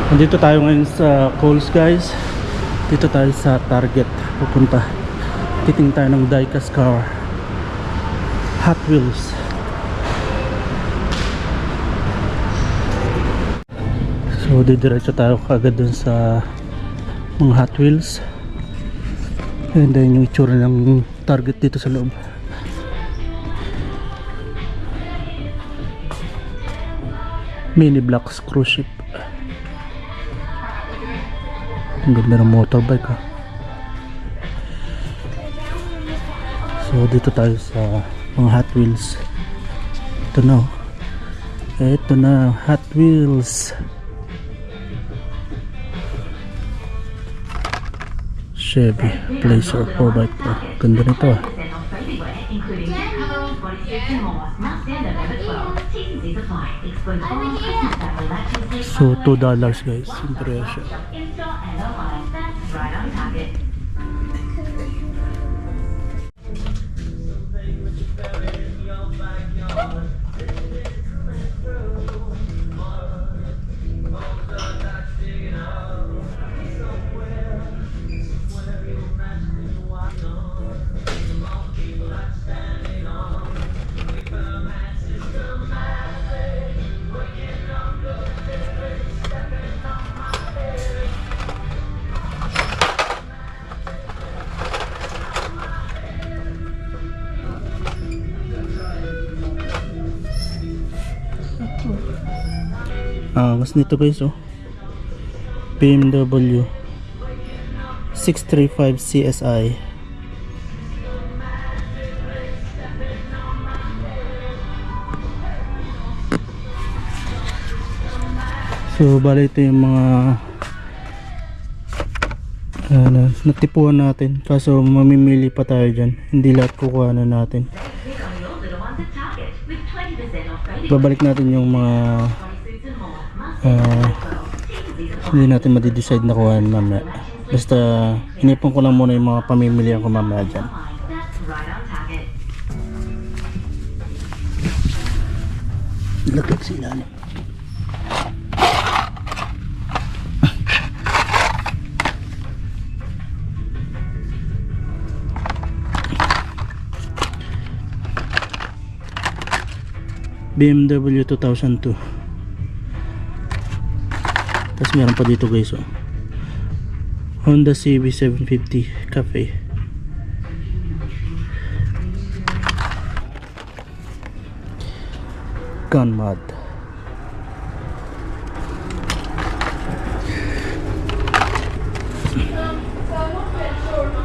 Nandito tayo ngayon sa Coles guys. Dito tayo sa Target pupunta. Titing tayo ng diecast car, Hot Wheels. So didiretso tayo kagad dun sa mga Hot Wheels. And then yung itsura ng Target dito sa loob. Mini Blocks cruise ship. Ang ganda ng motorbike ha. So dito tayo sa mga Hot Wheels. Ito na. Ito na Hot Wheels. Chevy Blazer 4x4. Ganda nito ah. So $2 guys yung presyo. Mas nito guys oh, BMW 635 CSI. So bali ito yung mga natipuan natin, kaso mamimili pa tayo dyan, hindi lahat kukuha na natin. Babalik natin yung mga hindi natin madi-decide na kuha mamaya. Basta inipon ko lang muna yung mga pamimilihan ko mamaya dyan. Laglag sa ilalim. BMW 2002. Tapos meron pa dito guys oh, Honda CB 750 Cafe. Gun mod.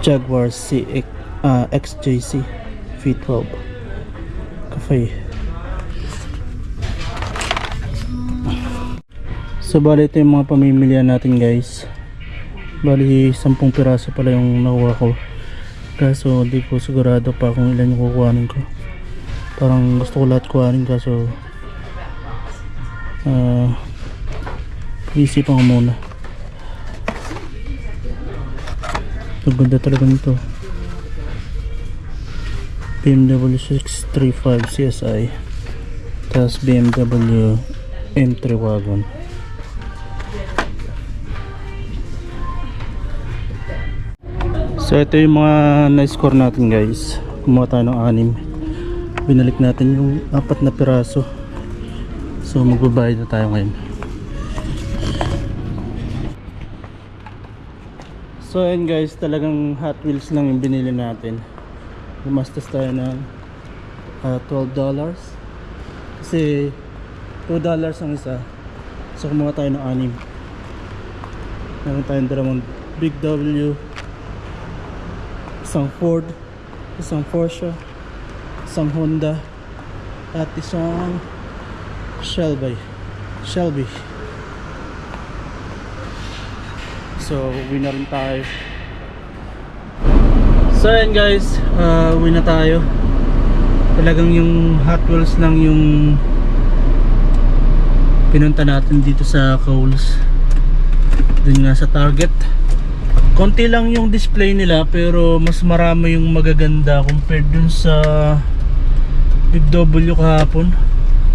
Jaguar CX XJC V12 Cafe. So bali ito yung mga pamimilihan natin guys. Bali 10 piraso pala yung nakuha ko, kaso di ko sigurado pa kung ilan yung kukuhanin ko. Parang gusto ko lahat kuhanin, kaso isipan ko muna. Ang ganda talaga nito, BMW 635 CSI, tapos BMW M3 Wagon. So ito yung mga na-score natin guys. Kumuha tayo ng 6. Binalik natin yung 4 na piraso. So magbabayad na tayo ngayon. So ayan guys, talagang Hot Wheels lang yung binili natin. Gumastos tayo ng $12 kasi $2 ang isa. So kumuha tayo ng 6. Meron tayong dalawang Big W, isang Ford, isang Porsche, isang Honda, at isang Shelby. So uwi na rin tayo. So ayan guys, uwi na tayo. Talagang yung Hot Wheels lang yung pinunta natin dito sa Coles. Dun nga sa Target. Konti lang yung display nila, pero mas marami yung magaganda compared dun sa Big W kahapon.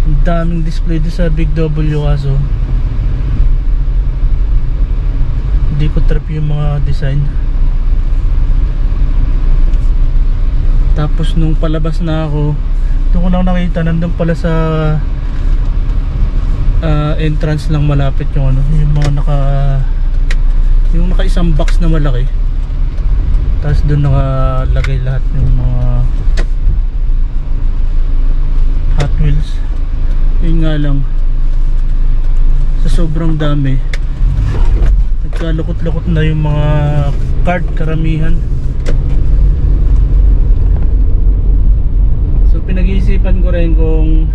Ang daming display dun sa Big W, kaso Hindi ko trip yung mga design. Tapos nung palabas na ako, doon ko lang nakita, nandun pala sa entrance lang malapit yung ano, yung mga naka isang box na malaki. Tapos doon nakalagay lahat ng mga Hot Wheels. Yun nga lang, sa sobrang dami, nagkalukot-lukot na yung mga card karamihan. So pinag-iisipan ko rin kung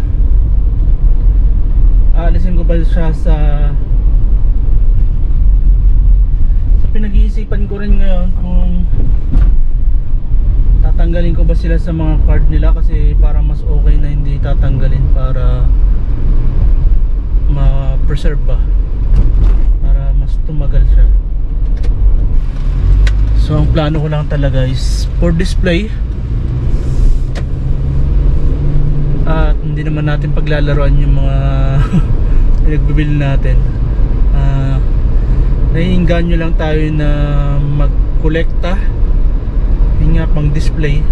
aalisin ko ba siya pinag-iisipan ko rin ngayon kung tatanggalin ko ba sila sa mga card nila, kasi parang mas okay na hindi tatanggalin para ma-preserve ba, para mas tumagal siya. So ang plano ko lang talaga is for display, at hindi naman natin paglalaroan yung mga pinagbibili natin. Naiinganyo lang tayo na magkolekta, yun nga, pang display.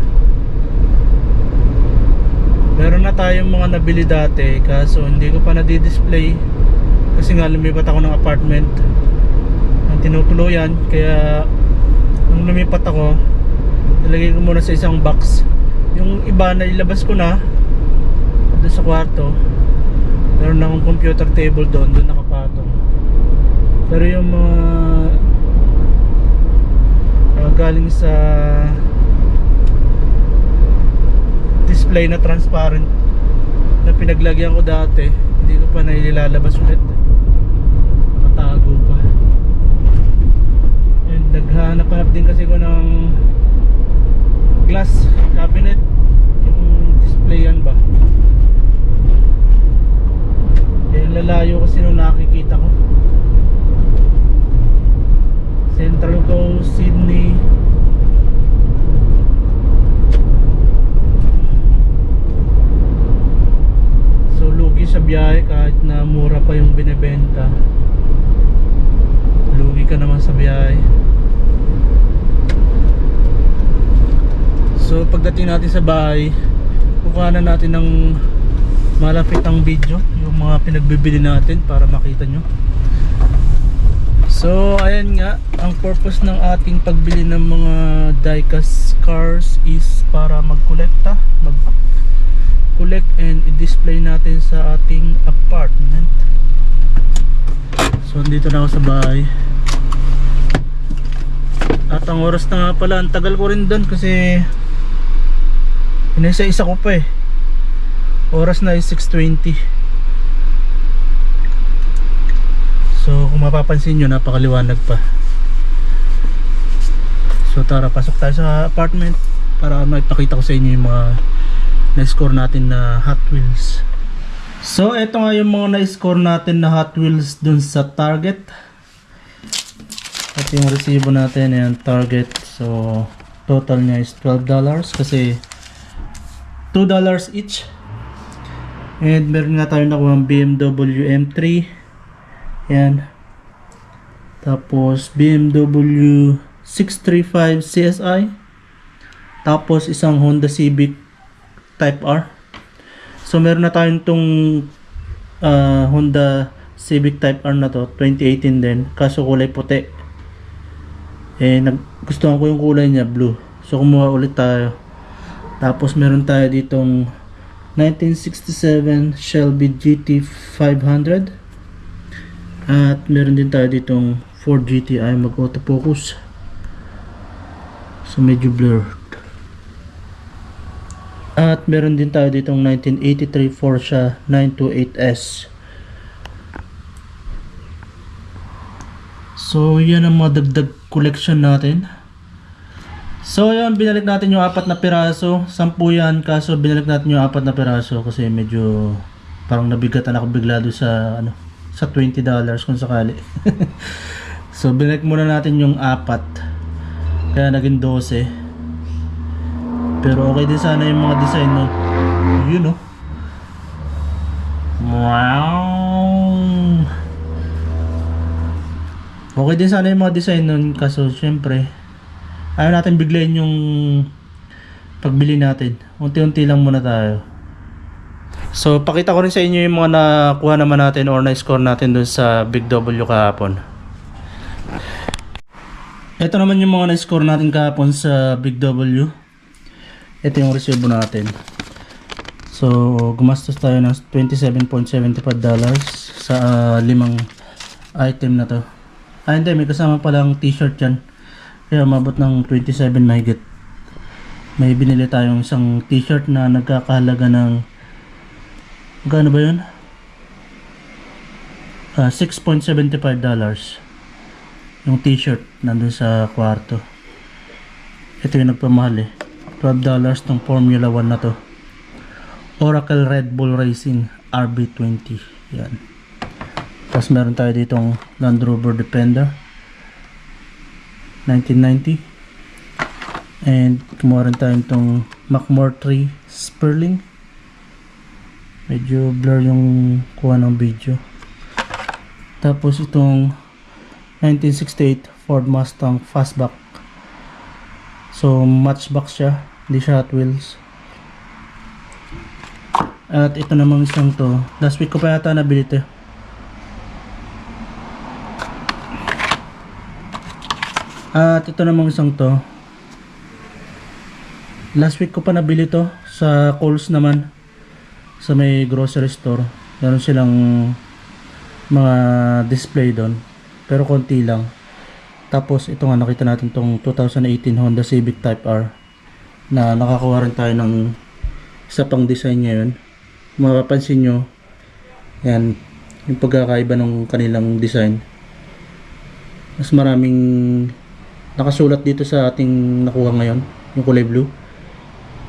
Meron na tayong mga nabili dati, kaso hindi ko pa nadi-display kasi nga lumipat ako ng apartment ang tinutuluyan. Kaya nung lumipat ako, nilagay ko muna sa isang box. Yung iba na ilabas ko na doon sa kwarto. Meron na akong computer table doon nakapatong. Pero yung mga galing sa display na transparent na pinaglagyan ko dati, hindi ko pa nailalabas ulit. Matago pa. And naghanap-hanap din kasi ko ng glass cabinet, yung displayan ba. Eh lalayo kasi nung nakikita ko. Central Coast, Sydney. So lugi sa biyahe kahit na mura pa yung binebenta. Lugi ka naman sa biyahe. So pagdating natin sa bahay, kukuha na natin ng malapitang video, yung mga pinagbibili natin para makita nyo. So ayan nga, ang purpose ng ating pagbili ng mga diecast cars is para mag-collect and i-display natin sa ating apartment. So dito na ako sa bahay. At ang oras na nga pala, ang tagal ko rin doon kasi inisa-isa ko pa eh. Oras na is 6:20. So kung mapapansin nyo, napakaliwanag pa. So tara, pasok tayo sa apartment para maipakita ko sa inyo yung mga na-score natin na Hot Wheels. So eto nga yung mga na-score natin na Hot Wheels dun sa Target. Ito yung resibo natin, yan, Target. So total nya is $12 kasi $2 each. And meron nga tayo nakuha ng BMW M3. Yan. Tapos BMW 635 CSI. Tapos isang Honda Civic Type R. So meron na tayong tong Honda Civic Type R na to, 2018 din, kaso kulay puti. Eh gustuhan ko yung kulay niya, blue. So kumuha ulit tayo. Tapos meron tayo ditong 1967 Shelby GT 500. At meron din tayo ditong Ford GTI mag autofocus. So medyo blurred. At meron din tayo ditong 1983 Porsche 928S. So yan ang mga dagdag collection natin. So yan, binalik natin yung 4 na piraso. 10 yan, kaso binalik natin yung 4 na piraso kasi medyo parang nabigatan ako bigla doon sa ano, sa $20 kung sakali. So binalik muna natin yung 4, kaya naging 12. Pero okay din sana yung mga design, no? Yun, no? Wow! Okay din sana yung mga design nun, kaso syempre ayaw natin biglayin yung pagbili natin. Unti-unti lang muna tayo. So pakita ko rin sa inyo yung mga nakuha naman natin or na-score natin dun sa Big W kahapon. Ito naman yung mga na-score natin kahapon sa Big W. Ito yung resibo natin. So gumastos tayo ng $27.75 sa 5 item na to. Hindi, may kasama palang t-shirt yan. Kaya umabot ng 27 mahigit. May binili tayong isang t-shirt na nagkakahalaga ng magkano ba yun? $6.75 yung t-shirt nandun sa kwarto. Ito yung nagpamahal $12 tong Formula 1 na to. Oracle Red Bull Racing RB20. Yan. Tapos meron tayo ditong Land Rover Defender 1990. And kumuha rin tayo itong Macmore 3 Sperling. Medyo blur yung kuha ng video. Tapos itong 1968 Ford Mustang Fastback. So matchback siya, hindi siya Hot Wheels. At ito namang isang to, last week ko pa yata nabili ito. At ito namang isang to, last week ko pa nabili to sa Kohl's naman, sa may grocery store. Meron silang mga display doon, pero konti lang. Tapos ito nga, nakita natin tong 2018 Honda Civic Type R na nakakuha rin tayo ng isa pang design ngayon. Mapapansin nyo, yan yung pagkakaiba ng kanilang design. Mas maraming nakasulat dito sa ating nakuha ngayon, yung kulay blue.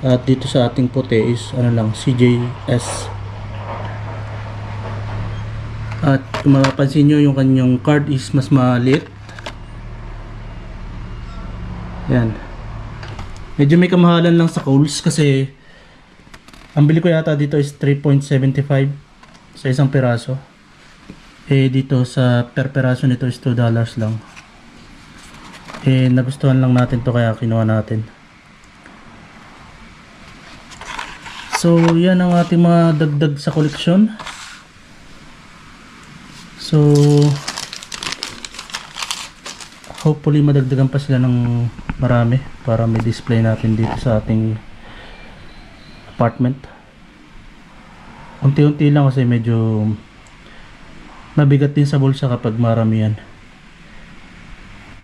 At dito sa ating puti is ano lang, CJS. At kung mapapansin nyo, yung kanyang card is mas maliit. Yan. Medyo may kamahalan lang sa Kohl's kasi ang bili ko yata dito is 3.75 sa isang peraso. Dito sa per peraso nito is $2 lang. Nagustuhan lang natin to kaya kinuha natin. So yan ang ating mga dagdag sa koleksyon. So hopefully madagdagan pa sila ng marami para may display natin dito sa ating apartment. Unti-unti lang kasi medyo mabigat din sa bulsa kapag marami yan.